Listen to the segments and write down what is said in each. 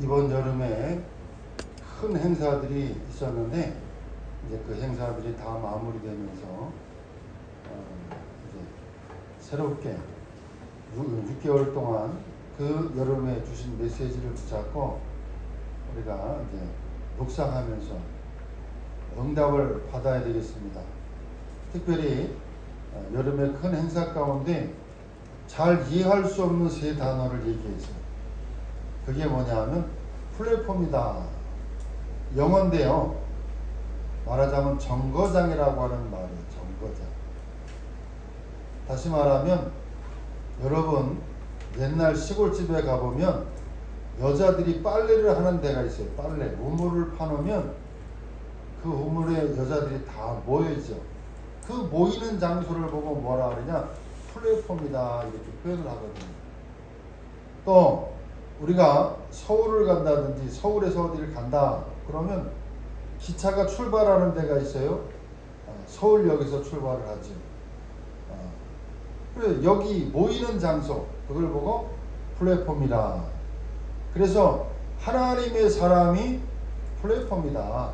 이번 여름에 큰 행사들이 있었는데 이제 그 행사들이 다 마무리되면서 이제 새롭게 6개월 동안 그 여름에 주신 메시지를 붙잡고 우리가 이제 묵상하면서 응답을 받아야 되겠습니다. 특별히 여름의 큰 행사 가운데 잘 이해할 수 없는 세 단어를 얘기했어요. 그게 뭐냐면 플랫폼이다. 영어인데요. 말하자면 정거장이라고 하는 말이에요. 정거장. 다시 말하면 여러분 옛날 시골집에 가보면 여자들이 빨래를 하는 데가 있어요. 빨래. 우물을 파놓으면 그 우물에 여자들이 다 모여있죠. 그 모이는 장소를 보고 뭐라 그러냐? 플랫폼이다. 이렇게 표현을 하거든요. 또 우리가 서울을 간다든지 서울에서 어디를 간다 그러면 기차가 출발하는 데가 있어요. 서울역에서 출발을 하죠. 그래 여기 모이는 장소 그걸 보고 플랫폼이다. 그래서 하나님의 사람이 플랫폼이다.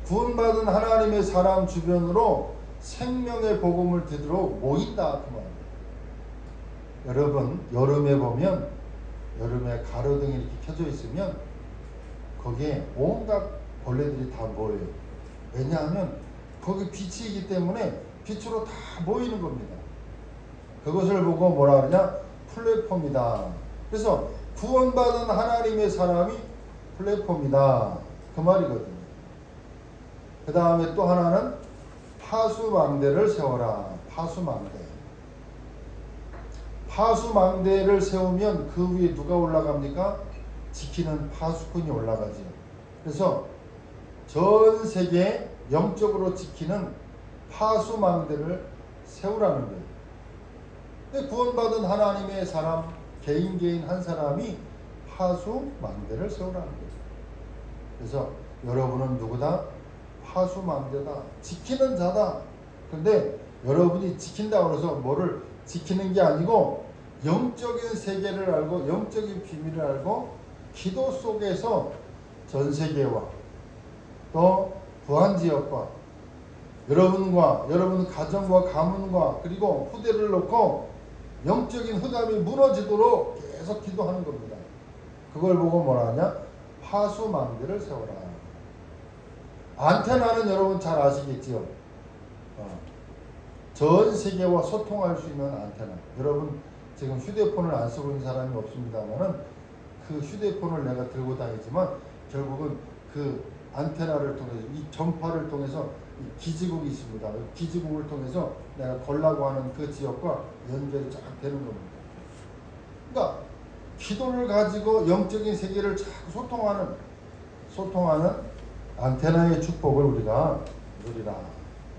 구원받은 하나님의 사람 주변으로 생명의 복음을 듣도록 모인다 그 말이에요. 여러분 여름에 보면 여름에 가로등이 이렇게 켜져 있으면 거기에 온갖 벌레들이 다 모여요. 왜냐하면 거기 빛이기 때문에 빛으로 다 모이는 겁니다. 그것을 보고 뭐라 그러냐? 플랫폼이다. 그래서 구원받은 하나님의 사람이 플랫폼이다. 그 말이거든요. 그 다음에 또 하나는 파수망대를 세워라. 파수망대. 파수망대를 세우면 그 위에 누가 올라갑니까? 지키는 파수꾼이 올라가죠. 그래서 전 세계 영적으로 지키는 파수망대를 세우라는 거예요. 근데 구원받은 하나님의 사람 개인 한 사람이 파수망대를 세우라는 거예요. 그래서 여러분은 누구다? 파수망대다. 지키는 자다. 그런데 여러분이 지킨다고 해서 뭐를 지키는 게 아니고 영적인 세계를 알고 영적인 비밀을 알고 기도 속에서 전 세계와 또 부안지역과 여러분과 여러분 가정과 가문과 그리고 후대를 놓고 영적인 흑암이 무너지도록 계속 기도하는 겁니다. 그걸 보고 뭐라 하냐? 파수망대를 세워라. 안테나는 여러분 잘 아시겠지요? 전 세계와 소통할 수 있는 안테나. 여러분 지금 휴대폰을 안 쓰고 있는 사람이 없습니다만은 그 휴대폰을 내가 들고 다니지만 결국은 그 안테나를 통해서 이 전파를 통해서 이 기지국이 있습니다. 기지국을 통해서 내가 걸라고 하는 그 지역과 연결이 쫙 되는 겁니다. 그러니까 기도를 가지고 영적인 세계를 자꾸 소통하는 안테나의 축복을 우리가 누리라.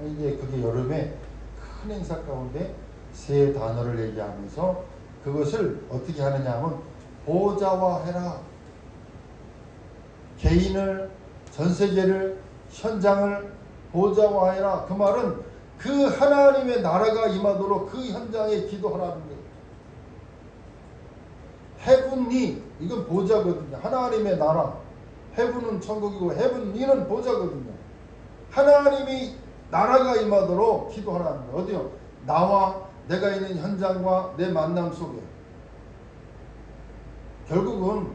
이게 그게 여름에 큰 행사 가운데 세 단어를 얘기하면서 그것을 어떻게 하느냐 하면 보좌화해라. 개인을 전 세계를 현장을 보좌화해라. 그 말은 그 하나님의 나라가 임하도록 그 현장에 기도하라는 거예요. 헤븐리 이건 보좌거든요. 하나님의 나라. 헤븐은 천국이고 헤븐리는 보좌거든요. 하나님이 나라가 임하도록 기도하라는 거예요. 어디요? 나와 내가 있는 현장과 내 만남 속에 결국은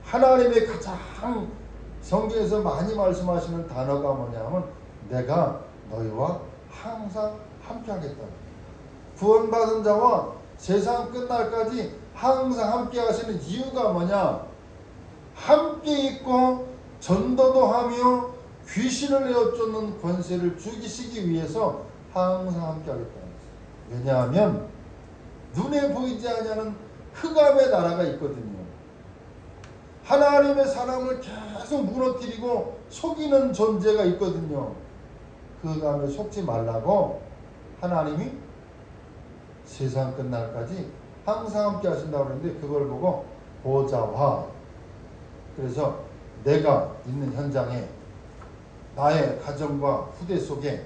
하나님의 가장 성경에서 많이 말씀하시는 단어가 뭐냐면 내가 너희와 항상 함께 하겠다. 구원받은 자와 세상 끝날까지 항상 함께 하시는 이유가 뭐냐? 함께 있고 전도도 하며 귀신을 내어쫓는 권세를 죽이시기 위해서 항상 함께 하겠다. 왜냐하면 눈에 보이지 않는 흑암의 나라가 있거든요. 하나님의 사람을 계속 무너뜨리고 속이는 존재가 있거든요. 그 흑암에 속지 말라고 하나님이 세상 끝날까지 항상 함께 하신다고 그러는데 그걸 보고 보좌화. 그래서 내가 있는 현장에 나의 가정과 후대 속에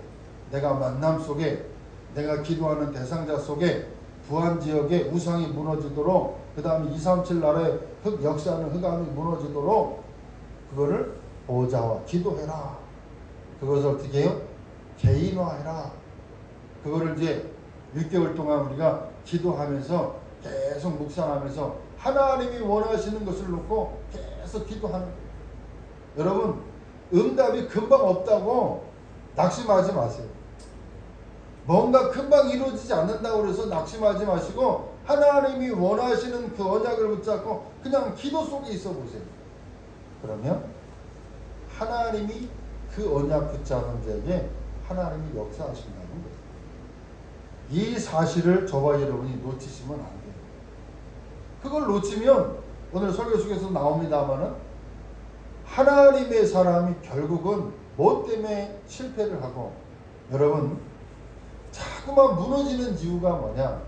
내가 만남 속에 내가 기도하는 대상자 속에 부안지역에 우상이 무너지도록 그 다음에 237 나라에 역사하는 흑암이 무너지도록 그거를 보좌와 기도해라. 그것을 어떻게 해요? 개인화해라. 그거를 이제 6개월 동안 우리가 기도하면서 계속 묵상하면서 하나님이 원하시는 것을 놓고 계속 기도하는 거예요. 여러분, 응답이 금방 없다고 낙심하지 마세요. 뭔가 금방 이루어지지 않는다고 해서 낙심하지 마시고 하나님이 원하시는 그 언약을 붙잡고 그냥 기도 속에 있어 보세요. 그러면 하나님이 그 언약 붙잡은 자에게 하나님이 역사하신다는 거예요. 이 사실을 저와 여러분이 놓치시면 안 돼요. 그걸 놓치면 오늘 설교 속에서 나옵니다마는 하나님의 사람이 결국은 뭐 때문에 실패를 하고 여러분 자꾸만 무너지는 이유가 뭐냐?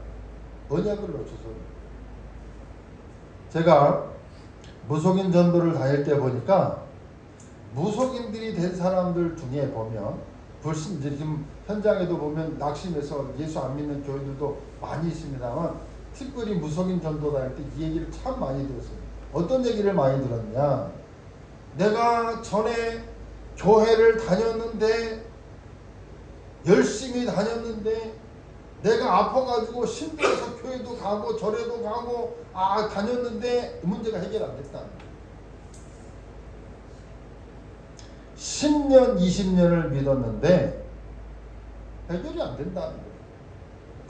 언약을 놓쳐서. 제가 무속인 전도를 다닐 때 보니까 무속인들이 된 사람들 중에 보면 불신 지금 현장에도 보면 낙심해서 예수 안 믿는 교회들도 많이 있습니다만 특별히 무속인 전도 다닐 때 이 얘기를 참 많이 들었어요. 어떤 얘기를 많이 들었냐? 내가 전에 교회를 다녔는데 열심히 다녔는데 내가 아파가지고 신들어서 교회도 가고 절에도 가고 다녔는데 문제가 해결 안 됐다는 거예요. 10년 20년을 믿었는데 해결이 안 된다는 거예요.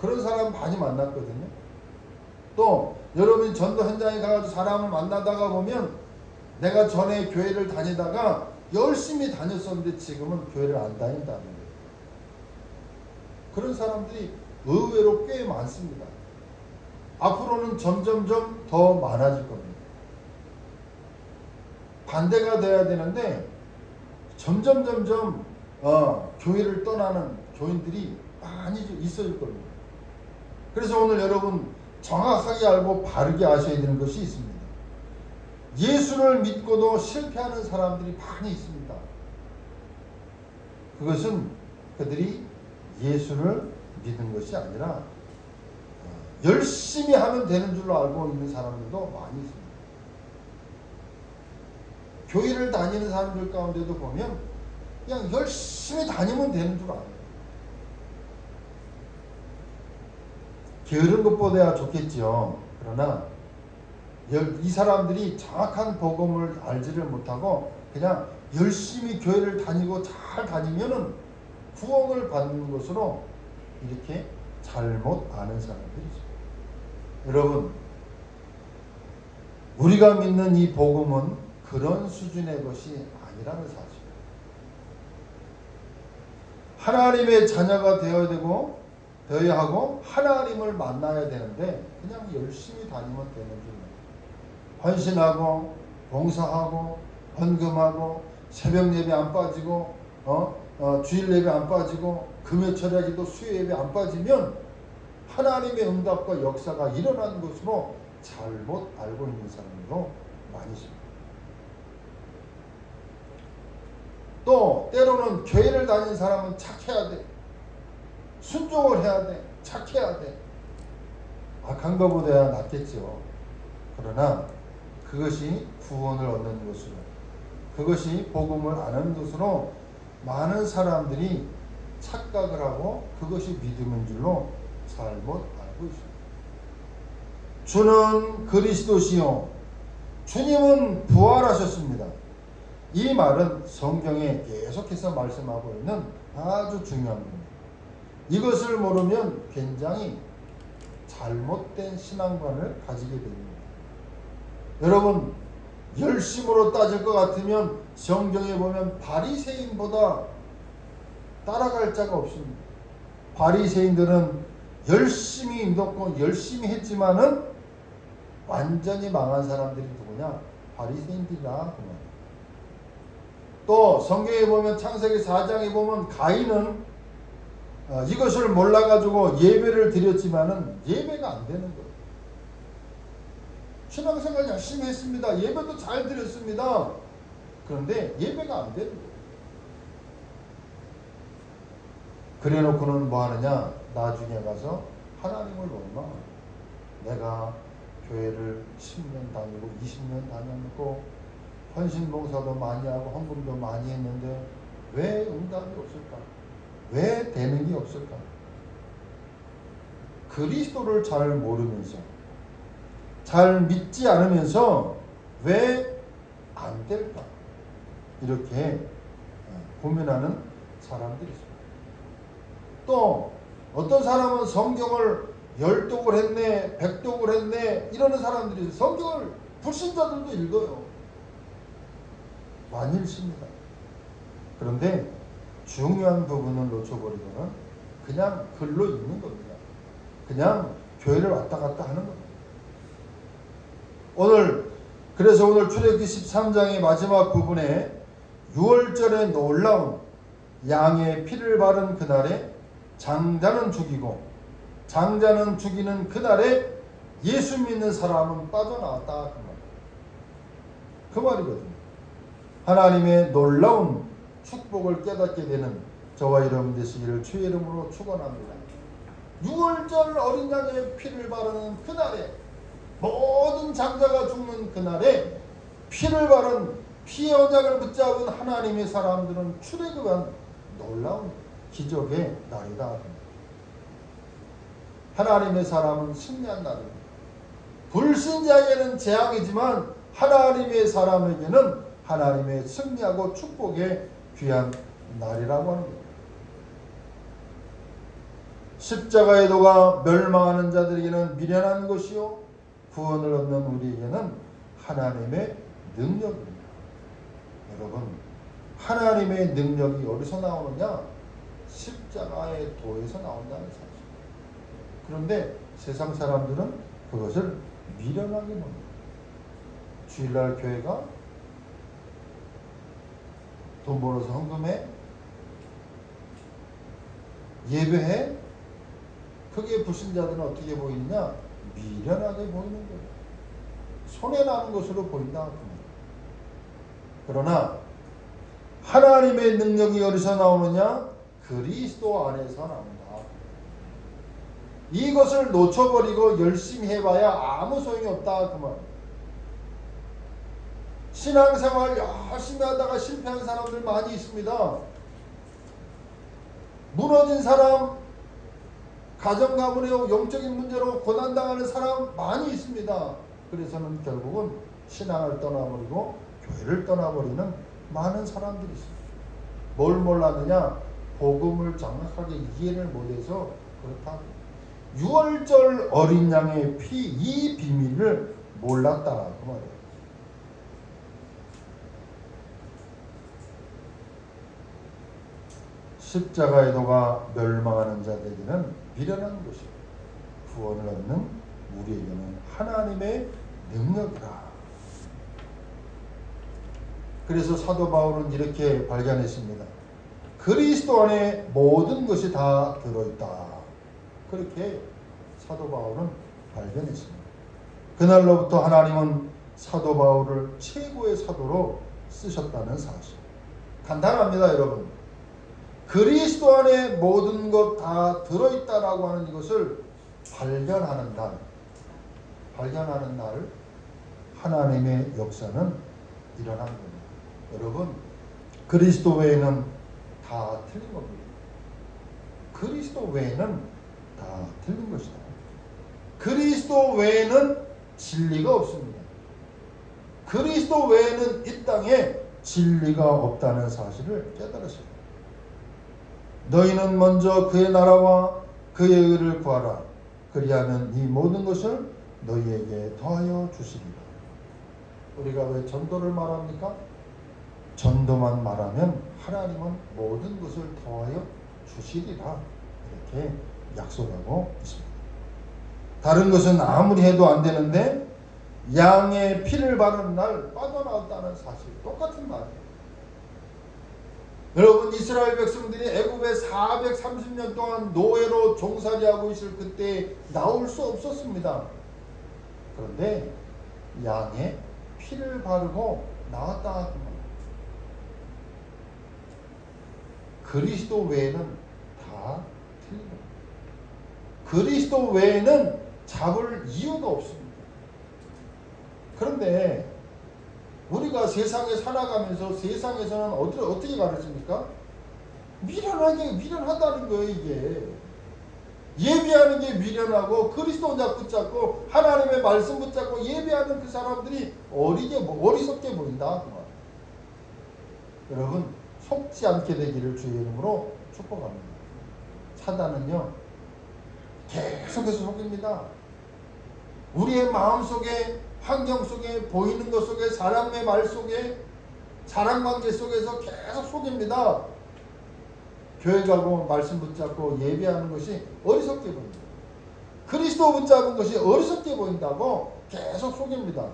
그런 사람 많이 만났거든요. 또 여러분이 전도 현장에 가서 사람을 만나다가 보면 내가 전에 교회를 다니다가 열심히 다녔었는데 지금은 교회를 안 다닌다는 거예요. 그런 사람들이 의외로 꽤 많습니다. 앞으로는 점점점 더 많아질 겁니다. 반대가 돼야 되는데 점점 교회를 떠나는 교인들이 많이 있어질 겁니다. 그래서 오늘 여러분 정확하게 알고 바르게 아셔야 되는 것이 있습니다. 예수를 믿고도 실패하는 사람들이 많이 있습니다. 그것은 그들이 예수를 믿은 것이 아니라 열심히 하면 되는 줄로 알고 있는 사람들도 많이 있습니다. 교회를 다니는 사람들 가운데도 보면 그냥 열심히 다니면 되는 줄 알아요. 게으른 것보다야 좋겠죠. 그러나 이 사람들이 정확한 복음을 알지를 못하고 그냥 열심히 교회를 다니고 잘 다니면은 구원을 받는 것으로 이렇게 잘못 아는 사람들이죠. 여러분, 우리가 믿는 이 복음은 그런 수준의 것이 아니라는 사실. 하나님의 자녀가 되어야 하고 하나님을 만나야 되는데 그냥 열심히 다니면 되는 줄. 헌신하고 봉사하고 헌금하고 새벽 예배 안 빠지고 주일 예배 안 빠지고 금요 철야기도 수요 예배 안 빠지면 하나님의 응답과 역사가 일어나는 것으로 잘못 알고 있는 사람도 많이 있습니다. 또 때로는 교회를 다니는 사람은 착해야 돼. 순종을 해야 돼. 착해야 돼. 악한 것보다 낫겠죠. 그러나 그것이 구원을 얻는 것으로, 그것이 복음을 아는 것으로 많은 사람들이 착각을 하고 그것이 믿음인 줄로 잘못 알고 있습니다. 주는 그리스도시요 주님은 부활하셨습니다. 이 말은 성경에 계속해서 말씀하고 있는 아주 중요한 겁니다. 이것을 모르면 굉장히 잘못된 신앙관을 가지게 됩니다. 여러분, 열심으로 따질 것 같으면 성경에 보면 바리새인보다 따라갈 자가 없습니다. 바리새인들은 열심히 믿었고 열심히 했지만은 완전히 망한 사람들이 누구냐? 바리새인들이다. 또 성경에 보면 창세기 4장에 보면 가인은 이것을 몰라가지고 예배를 드렸지만은 예배가 안 되는 거예요. 신앙생활 열심히 했습니다. 예배도 잘 드렸습니다. 그런데 예배가 안 되는 거예요. 그래 놓고는 뭐 하느냐? 나중에 가서 하나님을 원망. 내가 교회를 10년 다니고 20년 다녔고 헌신봉사도 많이 하고 헌금도 많이 했는데 왜 응답이 없을까? 왜 되는 게 없을까? 그리스도를 잘 모르면서 잘 믿지 않으면서 왜 안 될까? 이렇게 고민하는 사람들이 있습니다. 또 어떤 사람은 성경을 10독을 했네, 100독을 했네 이러는 사람들이 있어요. 성경을 불신자들도 읽어요. 많이 읽습니다. 그런데 중요한 부분을 놓쳐버리고는 그냥 글로 읽는 겁니다. 그냥 교회를 왔다 갔다 하는 겁니다. 그래서 오늘 출애굽기 13장의 마지막 부분에 6월절에 놀라운 양의 피를 바른 그날에 장자는 죽이고 장자는 죽이는 그날에 예수 믿는 사람은 빠져나왔다 그 말이거든요. 하나님의 놀라운 축복을 깨닫게 되는 저와 여러분 되시기를 주의 이름으로 축원합니다. 6월절 어린 양의 피를 바르는 그날에 모든 장자가 죽는 그날에 피를 바른 피의 언약을 붙잡은 하나님의 사람들은 출애굽한 놀라운 기적의 날이다. 하나님의 사람은 승리한 날입니다. 불신자에게는 재앙이지만 하나님의 사람에게는 하나님의 승리하고 축복의 귀한 날이라고 하는 겁니다. 십자가의 도가 멸망하는 자들에게는 미련한 것이요 구원을 얻는 우리에게는 하나님의 능력입니다. 여러분, 하나님의 능력이 어디서 나오느냐? 십자가의 도에서 나온다는 사실. 그런데 세상 사람들은 그것을 미련하게 봅니다. 주일날 교회가 돈 벌어서 헌금해, 예배해. 그게 불신자들은 어떻게 보이느냐? 미련하게 보이는 거예요. 손해나는 것으로 보인다. 그러나 하나님의 능력이 어디서 나오느냐? 그리스도 안에서 나온다. 이것을 놓쳐버리고 열심히 해봐야 아무 소용이 없다. 그 말. 신앙생활 열심히 하다가 실패한 사람들 많이 있습니다. 무너진 사람, 가정 가문의 영적인 문제로 고난당하는 사람 많이 있습니다. 그래서는 결국은 신앙을 떠나버리고 교회를 떠나버리는 많은 사람들이 있습니다. 뭘 몰랐느냐? 복음을 정확하게 이해를 못해서 그렇다. 6월절 어린 양의 피, 이 비밀을 몰랐다 그 말이에요. 십자가의 도가 멸망하는 자들에게는 미련한 것이고 구원을 얻는 우리에게는 하나님의 능력이라. 그래서 사도 바울은 이렇게 발견했습니다. 그리스도 안에 모든 것이 다 들어있다. 그렇게 사도 바울은 발견했습니다. 그날로부터 하나님은 사도 바울을 최고의 사도로 쓰셨다는 사실. 간단합니다, 여러분. 그리스도 안에 모든 것 다 들어있다라고 하는 이것을 발견하는 날 하나님의 역사는 일어난 겁니다. 여러분, 그리스도 외에는 다 틀린 겁니다. 그리스도 외에는 다 틀린 것이다. 그리스도 외에는 진리가 없습니다. 그리스도 외에는 이 땅에 진리가 없다는 사실을 깨달으십니다. 너희는 먼저 그의 나라와 그의 의를 구하라. 그리하면 이 모든 것을 너희에게 더하여 주시리라. 우리가 왜 전도를 말합니까? 전도만 말하면 하나님은 모든 것을 더하여 주시리라. 이렇게 약속하고 있습니다. 다른 것은 아무리 해도 안 되는데 양의 피를 바르는 날 빠져나왔다는 사실, 똑같은 말이에요. 여러분, 이스라엘 백성들이 애굽에 430년 동안 노예로 종살이하고 있을 그때 나올 수 없었습니다. 그런데 양의 피를 바르고 나왔다. 그리스도 외에는 다 틀린 겁니다. 그리스도 외에는 잡을 이유가 없습니다. 그런데 우리가 세상에 살아가면서 세상에서는 어떻게 가르칩니까? 미련하다는 거예요. 이게 예배하는 게 미련하고 그리스도 언약 붙잡고 하나님의 말씀 붙잡고 예배하는 그 사람들이 어리석게 보인다 그 말. 여러분 속지 않게 되기를 주의 이름으로 축복합니다. 사단은요 계속해서 속입니다. 우리의 마음 속에, 환경 속에, 보이는 것 속에, 사람의 말 속에, 사랑관계 속에서 계속 속입니다. 교회 가고 말씀 붙잡고 예배하는 것이 어리석게 보인다. 그리스도 붙잡은 것이 어리석게 보인다고 계속 속입니다.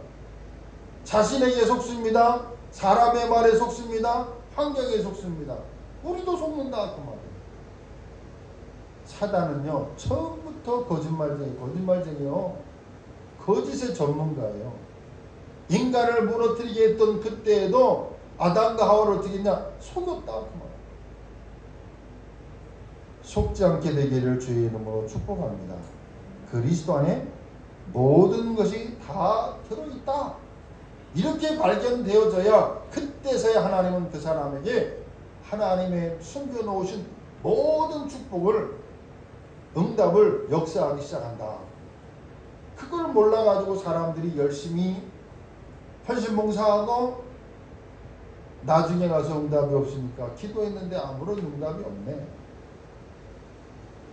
자신에게 속습니다. 사람의 말에 속습니다. 환경에 속습니다. 우리도 속는다 그 말이에요. 사단은요 처음부터 거짓말쟁이요. 거짓의 전문가예요. 인간을 무너뜨리게 했던 그때에도 아담과 하와를 어떻게 했냐? 속였다 그 말이에요. 속지 않게 되기를 주의 이름으로 축복합니다. 그리스도 안에 모든 것이 다 들어있다. 이렇게 발견되어져야 그때서야 하나님은 그 사람에게 하나님의 숨겨놓으신 모든 축복을 응답을 역사하기 시작한다. 그걸 몰라가지고 사람들이 열심히 헌신봉사하고 나중에 가서 응답이 없으니까 기도했는데 아무런 응답이 없네.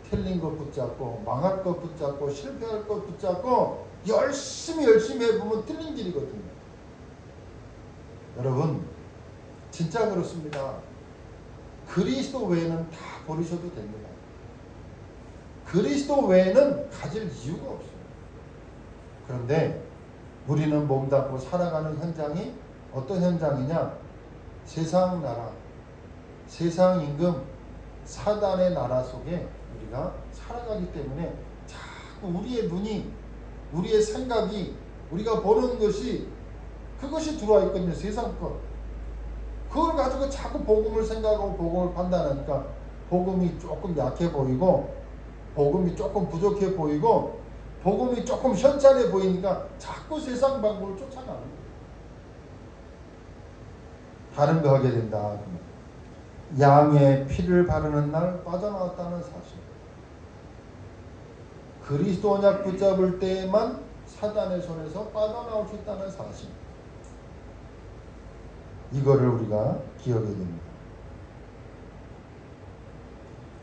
틀린 것 붙잡고 망할 것 붙잡고 실패할 것 붙잡고 열심히 해보면 틀린 길이거든요. 여러분 진짜 그렇습니다. 그리스도 외에는 다 버리셔도 됩니다. 그리스도 외에는 가질 이유가 없어요. 그런데 우리는 몸담고 살아가는 현장이 어떤 현장이냐? 세상 나라, 세상 임금, 사단의 나라 속에 우리가 살아가기 때문에 자꾸 우리의 눈이, 우리의 생각이, 우리가 보는 것이 그것이 들어와 있거든요. 세상 것. 그걸 가지고 자꾸 복음을 생각하고 복음을 판단하니까 복음이 조금 약해 보이고 복음이 조금 부족해 보이고 복음이 조금 현찬해 보이니까 자꾸 세상 방법을 쫓아가는 거예요. 다른 거 하게 된다. 양의 피를 바르는 날 빠져나왔다는 사실. 그리스도 언약 붙잡을 때에만 사단의 손에서 빠져나올 수 있다는 사실. 이거를 우리가 기억해야 됩니다.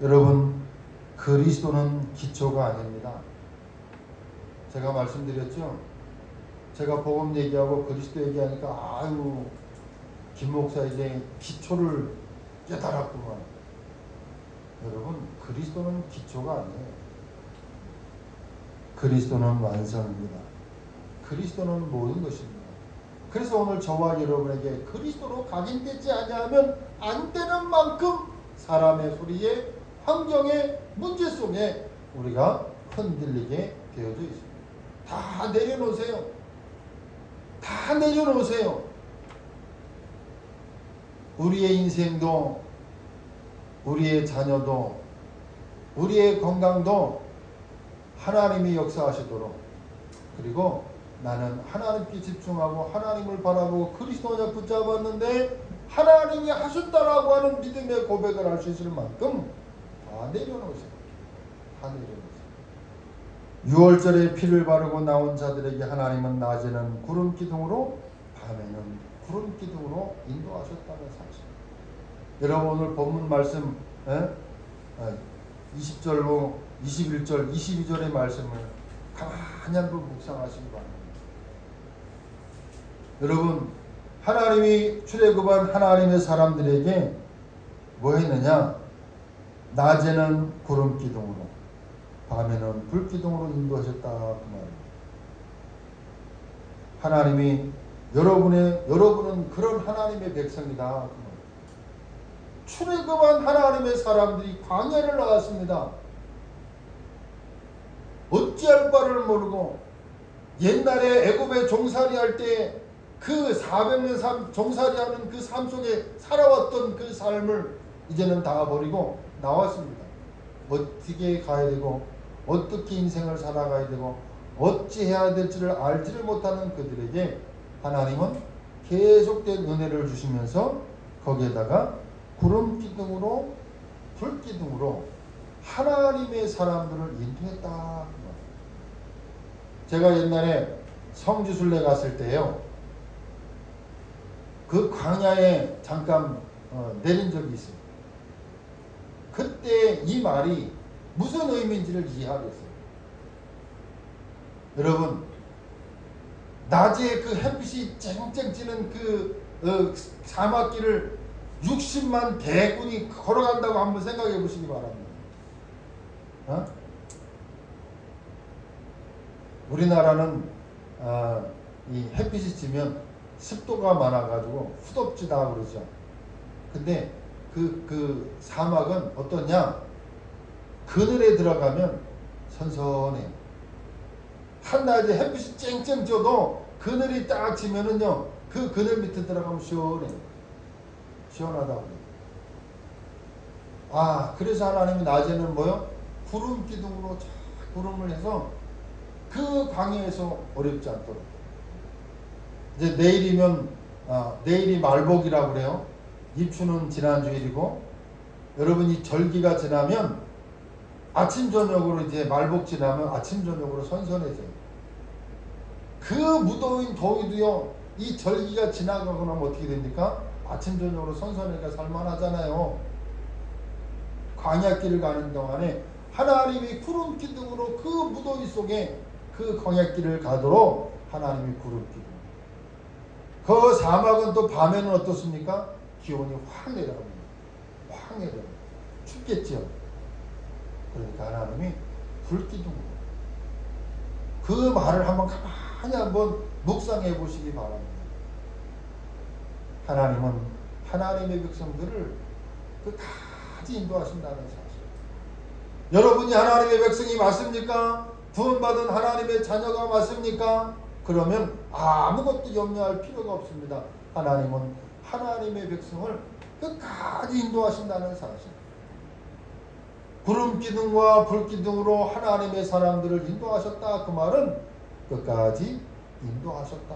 여러분, 그리스도는 기초가 아닙니다. 제가 말씀드렸죠. 제가 복음 얘기하고 그리스도 얘기하니까 아유 김 목사 이제 기초를 깨달았구만. 여러분 그리스도는 기초가 아니에요. 그리스도는 완성입니다. 그리스도는 모든 것입니다. 그래서 오늘 저와 여러분에게 그리스도로 각인되지 아니하면 안 되는 만큼 사람의 소리에 환경의 문제 속에 우리가 흔들리게 되어져 있습니다. 다 내려놓으세요. 다 내려놓으세요. 우리의 인생도, 우리의 자녀도, 우리의 건강도 하나님이 역사하시도록, 그리고 나는 하나님께 집중하고 하나님을 바라보고 그리스도 언약 붙잡았는데 하나님이 하셨다라고 하는 믿음의 고백을 할 수 있을 만큼 다 내려놓으세요. 다 내려놓으세요. 유월절에 피를 바르고 나온 자들에게 하나님은 낮에는 구름 기둥으로 밤에는 구름 기둥으로 인도하셨다는 사실. 여러분 오늘 본문 말씀 20절로 21절 22절의 말씀을 가만히 한번 묵상하시기 바랍니다. 여러분 하나님이 출애굽한 하나님의 사람들에게 뭐 했느냐? 낮에는 구름 기둥으로 밤에는 불 기둥으로 인도하셨다 그 말입니다. 하나님이 여러분은 그런 하나님의 백성이다 그 말입니다. 출애굽한 하나님의 사람들이 광야를 나왔습니다. 어찌할 바를 모르고 옛날에 애굽에 종살이 할 때 그 400년 종살이하는 그 삶 속에 살아왔던 그 삶을 이제는 다 버리고 나왔습니다. 어떻게 가야 되고 어떻게 인생을 살아가야 되고 어찌해야 될지를 알지를 못하는 그들에게 하나님은 계속된 은혜를 주시면서 거기에다가 구름 기둥으로 불 기둥으로 하나님의 사람들을 인도했다. 제가 옛날에 성지순례 갔을 때요, 그 광야에 잠깐 내린 적이 있어요. 그때 이 말이 무슨 의미인지를 이해하겠어요. 여러분, 낮에 그 햇빛이 쨍쨍 찌는 그 사막길을 60만 대군이 걸어간다고 한번 생각해 보시기 바랍니다. 우리나라는 이 햇빛이 찌면 습도가 많아가지고 후덥지다 그러죠. 근데 그 사막은 어떠냐? 그늘에 들어가면 선선해요. 한낮에 햇빛이 쨍쨍 쪄도 그늘이 딱 지면은요, 그 그늘 밑에 들어가면 시원해요. 시원하다고. 그래서 하나님이 낮에는 뭐요? 구름 기둥으로 쫙 구름을 해서 그 광야에서 어렵지 않도록. 이제 내일이면 내일이 말복이라고 그래요. 입추는 지난주일이고, 여러분 이 절기가 지나면 아침 저녁으로 이제 말복 지나면 아침 저녁으로 선선해져요. 그 무더운 더위도요, 이 절기가 지나가고 나면 어떻게 됩니까? 아침 저녁으로 선선해가 살만하잖아요. 광야길을 가는 동안에 하나님이 구름 기둥으로 그 무더위 속에 그 광야길을 가도록 하나님이 구름 기둥. 그 사막은 또 밤에는 어떻습니까? 기온이 확 내려갑니다. 확 내려갑니다. 춥겠죠. 그러니까 하나님이 불기둥으로 그 말을 한번 묵상해 보시기 바랍니다. 하나님은 하나님의 백성들을 끝까지 인도하신다는 사실. 여러분이 하나님의 백성이 맞습니까? 구원받은 하나님의 자녀가 맞습니까? 그러면 아무것도 염려할 필요가 없습니다. 하나님은 하나님의 백성을 끝까지 인도하신다는 사실. 구름 기둥과 불 기둥으로 하나님의 사람들을 인도하셨다. 그 말은 끝까지 인도하셨다.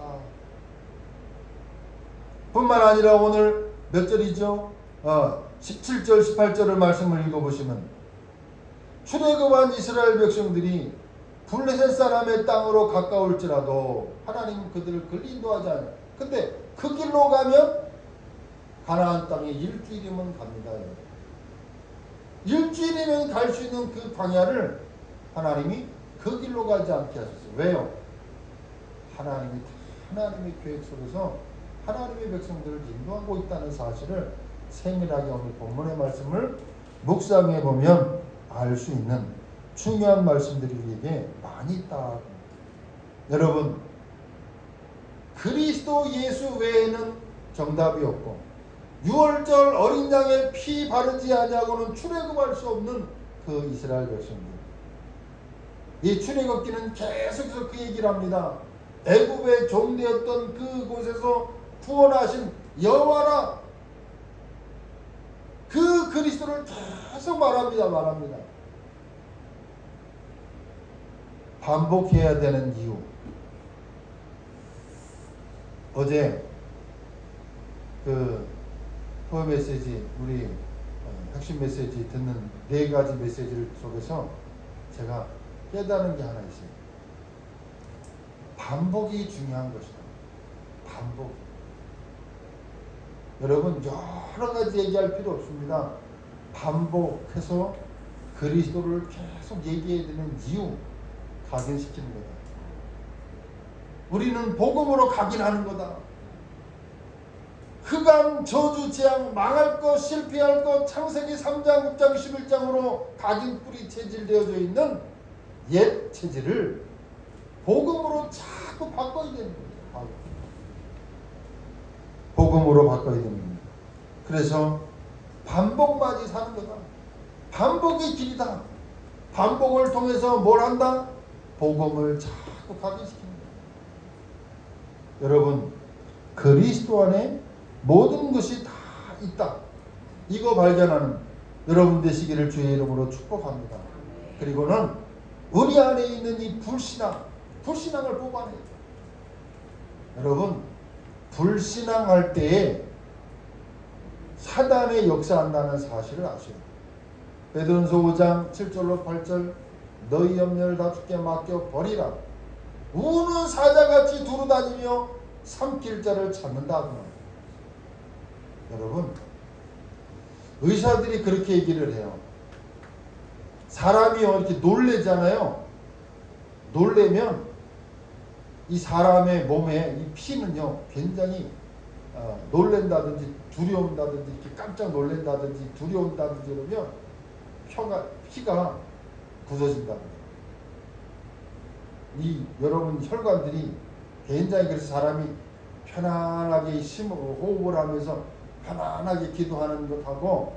뿐만 아니라 오늘 몇 절이죠? 17절 18절을 말씀을 읽어보시면 출애굽한 이스라엘 백성들이 블레셋 사람의 땅으로 가까울지라도 하나님은 그들을 인도하지 않아요. 근데 그 길로 가면 가나안 땅에 일주일이면 갑니다. 일주일이면 갈 수 있는 그 광야를 하나님이 그 길로 가지 않게 하셨어요. 왜요? 하나님의 계획 속에서 하나님의 백성들을 인도하고 있다는 사실을 세밀하게 오늘 본문의 말씀을 묵상해 보면 알 수 있는 중요한 말씀들이 우리에게 많이 있다. 여러분, 그리스도 예수 외에는 정답이 없고 유월절 어린 양의 피 바르지 아니하고는 출애굽할 수 없는 그 이스라엘 백성들. 이 출애굽기는 계속해서 그 얘기를 합니다. 애굽의 종되었던 그곳에서 구원하신 여호와라. 그 그리스도를 계속 말합니다. 반복해야 되는 이유. 어제 그 포 메시지, 우리 핵심 메시지 듣는 4가지 메시지를 속에서 제가 깨달은 게 하나 있어요. 반복이 중요한 것이다. 반복. 여러분 여러 가지 얘기할 필요 없습니다. 반복해서 그리스도를 계속 얘기해야 되는 이유, 각인시키는 거다. 우리는 복음으로 각인하는 거다. 흑암, 저주, 재앙, 망할 것, 실패할 것, 창세기 3장, 6장, 11장으로 각인뿌리 체질되어져 있는 옛 체질을 복음으로 자꾸 바꿔야 되는 거예요. 복음으로 바꿔야 됩니다. 그래서 반복만이 사는 거다. 반복이 길이다. 반복을 통해서 뭘 한다? 복음을 자꾸 각인시키는 거예요. 여러분, 그리스도 안에 모든 것이 다 있다. 이거 발견하는 여러분 되시기를 주의 이름으로 축복합니다. 그리고는 우리 안에 있는 이 불신앙, 불신앙을 뽑아내요. 여러분, 불신앙할 때에 사단의 역사한다는 사실을 아셔야 돼요. 베드로전서 5장 7절로 8절 너희 염려를 다 주께 맡겨 버리라. 우는 사자같이 두루다니며 삼킬 자를 찾는다. 여러분, 의사들이 그렇게 얘기를 해요. 사람이 이렇게 놀래잖아요. 놀래면 이 사람의 몸에 이 피는요 굉장히 놀랜다든지 두려운다든지 이렇게 깜짝 놀랜다든지 두려운다든지 이러면 피가 굳어진다. 이 여러분 혈관들이 굉장히 그래서 사람이 편안하게 호흡을 하면서 편안하게 기도하는 것하고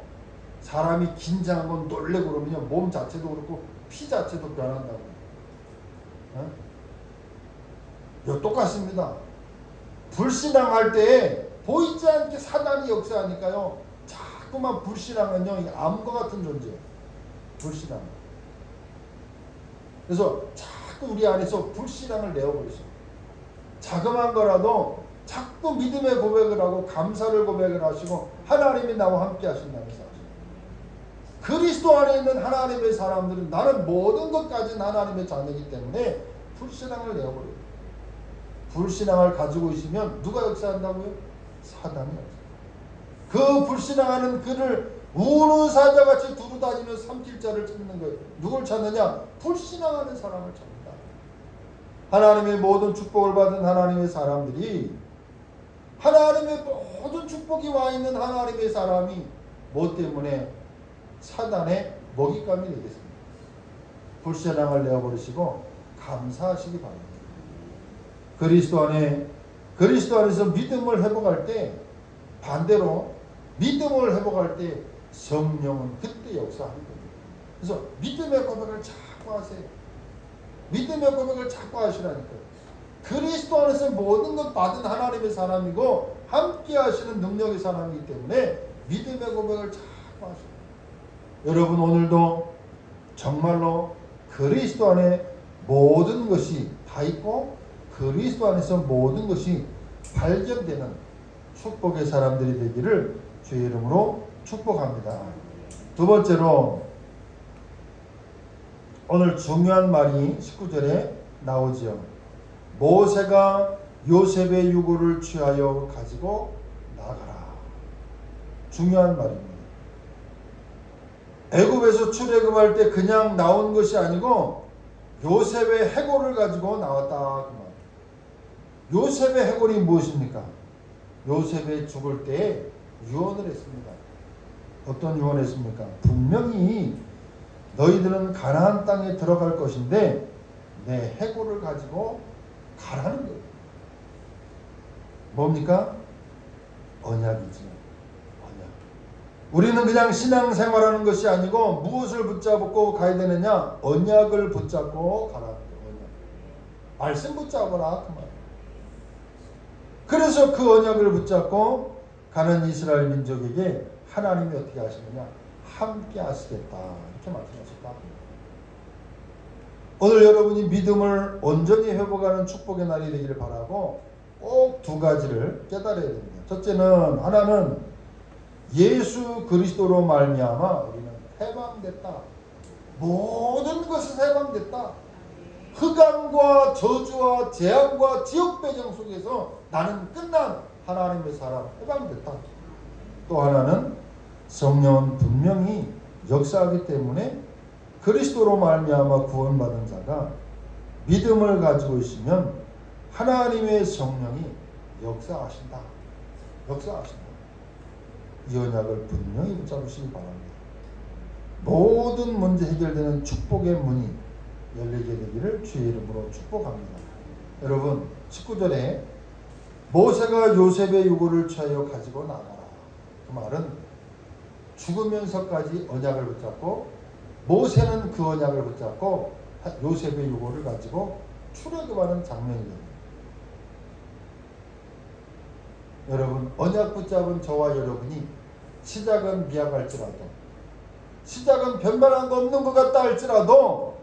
사람이 긴장하고 놀래고 그러면 몸 자체도 그렇고 피 자체도 변한다고. 똑같습니다. 불신앙할 때 보이지 않게 사단이 역사하니까요. 자꾸만 불신앙은요 암과 같은 존재예요. 불신앙. 그래서 자꾸 우리 안에서 불신앙을 내어버리죠. 자그마한 거라도 자꾸 믿음의 고백을 하고 감사를 고백을 하시고 하나님이 나와 함께 하신다는 사실. 그리스도 안에 있는 하나님의 사람들은 나는 모든 것까지 하나님의 자녀이기 때문에 불신앙을 내어버려요. 불신앙을 가지고 있으면 누가 역사한다고요? 사단이 역사해요. 그 불신앙하는 그를 우는 사자같이 두루다니며 삼킬 자를 찾는 거예요. 누굴 찾느냐? 불신앙하는 사람을 찾는다. 하나님의 모든 축복을 받은 하나님의 사람들이 하나님의 모든 축복이 와 있는 하나님의 사람이 뭐 때문에 사단의 먹잇감이 되겠습니까? 불신앙을 내어버리시고 감사하시기 바랍니다. 그리스도 안에서 믿음을 회복할 때 반대로 믿음을 회복할 때 성령은 그때 역사하는 겁니다. 그래서 믿음의 고백을 자꾸 하세요. 믿음의 고백을 자꾸 하시라니까요. 그리스도 안에서 모든 것 받은 하나님의 사람이고 함께 하시는 능력의 사람이기 때문에 믿음의 고백을 자꾸 하세요. 여러분 오늘도 정말로 그리스도 안에 모든 것이 다 있고 그리스도 안에서 모든 것이 발견되는 축복의 사람들이 되기를 주의 이름으로 축복합니다. 두 번째로 오늘 중요한 말이 19절에 나오죠. 모세가 요셉의 유고를 취하여 가지고 나가라. 중요한 말입니다. 애굽에서 출애굽할 때 그냥 나온 것이 아니고 요셉의 해골을 가지고 나왔다. 그 말. 요셉의 해골이 무엇입니까? 요셉이 죽을 때 유언을 했습니다. 어떤 유언을 했습니까? 분명히 너희들은 가나안 땅에 들어갈 것인데 내 해골을 가지고 가라는 거예요. 뭡니까? 언약이지. 언약. 우리는 그냥 신앙생활하는 것이 아니고 무엇을 붙잡고 가야 되느냐? 언약을 붙잡고 가라는 거예요. 언약. 말씀 붙잡아라 그 말. 그래서 그 언약을 붙잡고 가는 이스라엘 민족에게 하나님이 어떻게 하시느냐? 함께 하시겠다. 이렇게 말씀하셨다. 오늘 여러분이 믿음을 온전히 회복하는 축복의 날이 되기를 바라고 꼭 두 가지를 깨달아야 됩니다. 첫째는 하나는 예수 그리스도로 말미암아 우리는 해방됐다. 모든 것은 해방됐다. 흑암과 저주와 재앙과 지역 배경 속에서 나는 끝난 하나님의 사람 해방됐다. 또 하나는 성령은 분명히 역사하기 때문에 그리스도로 말미암아 구원받은 자가 믿음을 가지고 있으면 하나님의 성령이 역사하신다. 역사하신다. 이 언약을 분명히 붙잡으시기 바랍니다. 모든 문제 해결되는 축복의 문이 열리게 되기를 주의 이름으로 축복합니다. 여러분 19절에 모세가 요셉의 유고를 취하여 가지고 나가라. 그 말은 죽으면서까지 언약을 붙잡고 모세는 그 언약을 붙잡고 요셉의 유고를 가지고 출애굽하는 장면입니다. 여러분 언약 붙잡은 저와 여러분이 시작은 미약할지라도 시작은 변변한 거 없는 것 같다 할지라도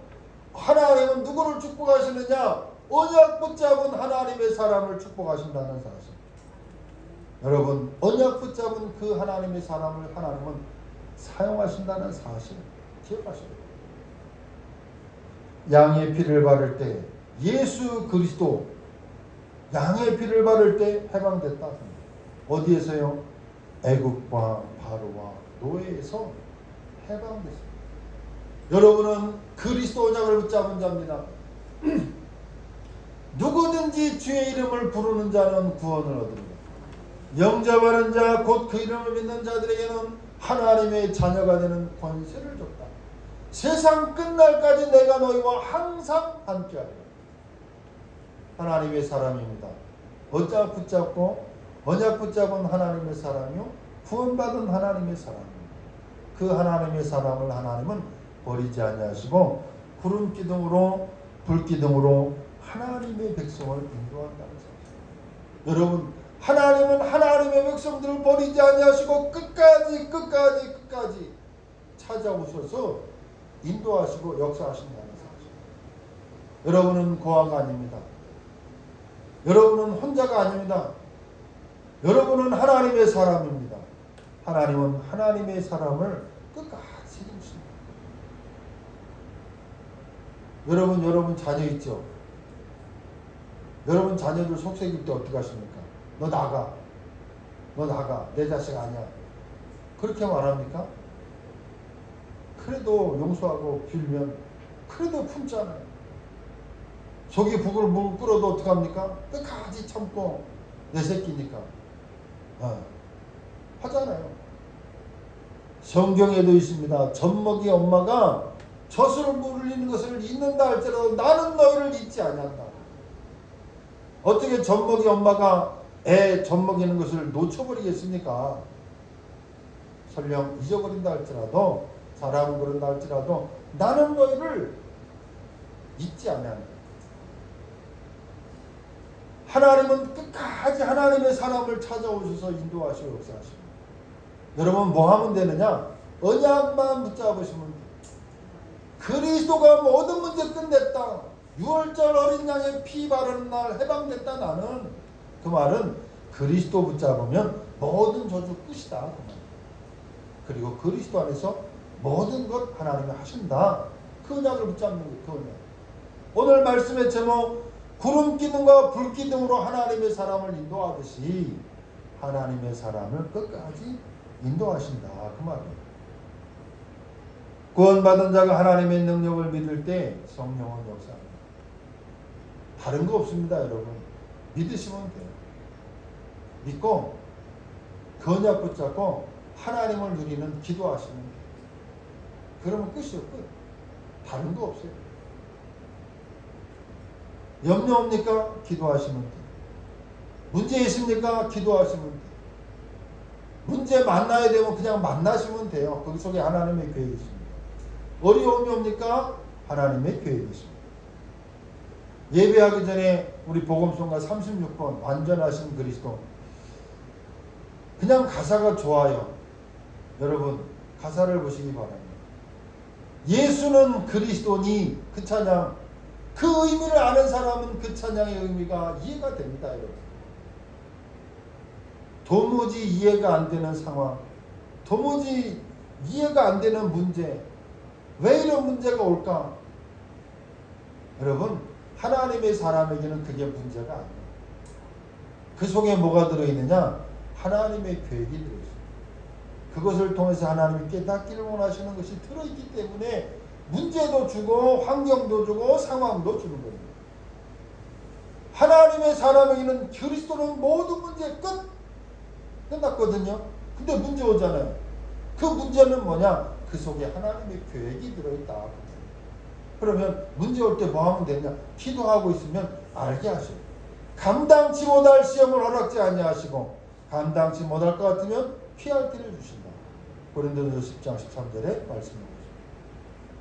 하나님은 누구를 축복하시느냐? 언약 붙잡은 하나님의 사람을 축복하신다는 사실. 여러분, 언약 붙잡은 그 하나님의 사람을 하나님은 사용하신다는 사실 기억하셔야 돼요. 양의 피를 바를 때 예수 그리스도 양의 피를 바를 때 해방됐다. 어디에서요? 애국과 바로와 노예에서 해방됐습니다. 여러분은 그리스도 언약을 붙잡은 자입니다. 누구든지 주의 이름을 부르는 자는 구원을 얻습니다. 영접하는 자 곧 그 이름을 믿는 자들에게는 하나님의 자녀가 되는 권세를 줬다. 세상 끝날까지 내가 너희와 항상 함께하리라. 하나님의 사람입니다. 언약 붙잡은 하나님의 사람이요 구원받은 하나님의 사람입니다. 그 하나님의 사람을 하나님은 버리지 아니하시고 구름 기둥으로 불 기둥으로 하나님의 백성을 인도한다는 사실. 여러분, 하나님은 하나님의 백성들을 버리지 아니하시고 끝까지 찾아오셔서 인도하시고 역사하신다는 사실. 여러분은 고아가 아닙니다. 여러분은 혼자가 아닙니다. 여러분은 하나님의 사람입니다. 하나님은 하나님의 사람을 끝까지 책임집니다. 여러분 자녀 있죠? 여러분 자녀들 속삭일 때 어떻게 하십니까? 너 나가. 내 자식 아니야. 그렇게 말합니까? 그래도 용서하고 빌면 그래도 품잖아요. 속이 북을 물 끓어도 어떡합니까? 끝까지 참고 내 새끼니까 하잖아요. 성경에도 있습니다. 젖먹이 엄마가 젖을 물리는 것을 잊는다 할지라도 나는 너희를 잊지 아니한다. 어떻게 젖먹이 엄마가 애 젖먹이는 것을 놓쳐버리겠습니까? 설령 잊어버린다 할지라도 사람은 그런다 할지라도 나는 너희를 잊지 아니한다. 하나님은 끝까지 하나님의 사람을 찾아오셔서 인도하시고 역사하십니다. 여러분 뭐 하면 되느냐? 언약만 붙잡으시면 돼요. 그리스도가 모든 문제 끝냈다. 6월절 어린 양의 피 바르는 날 해방됐다. 나는 그 말은 그리스도 붙잡으면 모든 저주 끝이다. 그 말. 그리고 그리스도 안에서 모든 것 하나님이 하신다. 그 언약을 붙잡는 거예요. 그 언약. 오늘 말씀의 제목 구름 기둥과 불 기둥으로 하나님의 사람을 인도하듯이 하나님의 사람을 끝까지 인도하신다. 그 말이에요. 구원받은 자가 하나님의 능력을 믿을 때 성령은 역사합니다. 다른 거 없습니다. 여러분. 믿으시면 돼요. 믿고 그 언약 붙잡고 하나님을 누리는 기도하시면 돼요. 그러면 끝이요. 끝. 다른 거 없어요. 염려 옵니까? 기도하시면 돼요. 문제 있습니까? 기도하시면 돼요. 문제 만나야 되면 그냥 만나시면 돼요. 거기 속에 하나님의 계획이 있습니다. 어려움이 옵니까? 하나님의 계획이 있습니다. 예배하기 전에 우리 복음송가 36번 완전하신 그리스도 그냥 가사가 좋아요. 여러분 가사를 보시기 바랍니다. 예수는 그리스도니 그 찬양 그 의미를 아는 사람은 그 찬양의 의미가 이해가 됩니다. 여러분. 도무지 이해가 안 되는 상황, 도무지 이해가 안 되는 문제, 왜 이런 문제가 올까? 여러분 하나님의 사람에게는 그게 문제가 아니에요. 그 속에 뭐가 들어있느냐? 하나님의 계획이 들어있어요. 그것을 통해서 하나님이 깨닫기를 원하시는 것이 들어있기 때문에 문제도 주고 환경도 주고 상황도 주는 겁니다. 하나님의 사람에게는 그리스도는 모든 문제 끝났거든요. 근데 문제 오잖아요. 그 문제는 뭐냐? 그 속에 하나님의 계획이 들어있다. 그러면 문제 올 때 뭐 하면 되냐? 기도하고 있으면 알게 하셔요. 감당치 못할 시험을 허락지 아니하시고 감당치 못할 것 같으면 피할 길을 주신다. 고린도전서 10장 13절에 말씀입니다.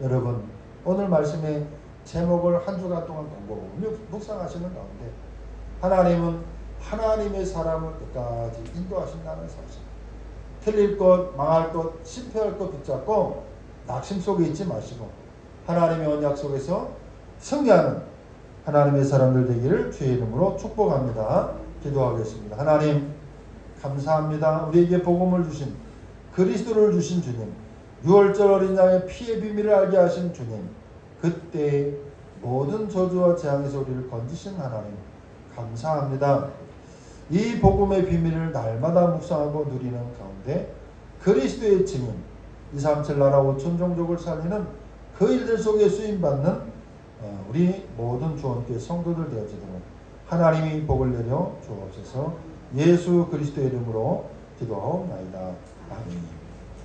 여러분 오늘 말씀의 제목을 한 주간 동안 곰곰이 묵상하시는 가운데 하나님은 하나님의 사람을 끝까지 인도하신다는 사실, 틀릴 것, 망할 것, 실패할 것 붙잡고 낙심 속에 있지 마시고 하나님의 언약 속에서 승리하는 하나님의 사람들 되기를 주의 이름으로 축복합니다. 기도하겠습니다. 하나님 감사합니다. 우리에게 복음을 주신 그리스도를 주신 주님, 6월절 어린 양의 피의 비밀을 알게 하신 주님, 그때 모든 저주와 재앙에서 우리를 건지신 하나님 감사합니다. 이 복음의 비밀을 날마다 묵상하고 누리는 가운데 그리스도의 증인, 237 나라 5천 종족을 살리는 그 일들 속에 쓰임받는 우리 모든 주원교회 성도들 되어지도록 하나님이 복을 내려 주옵소서. 예수 그리스도의 이름으로 기도하옵나이다. 아멘.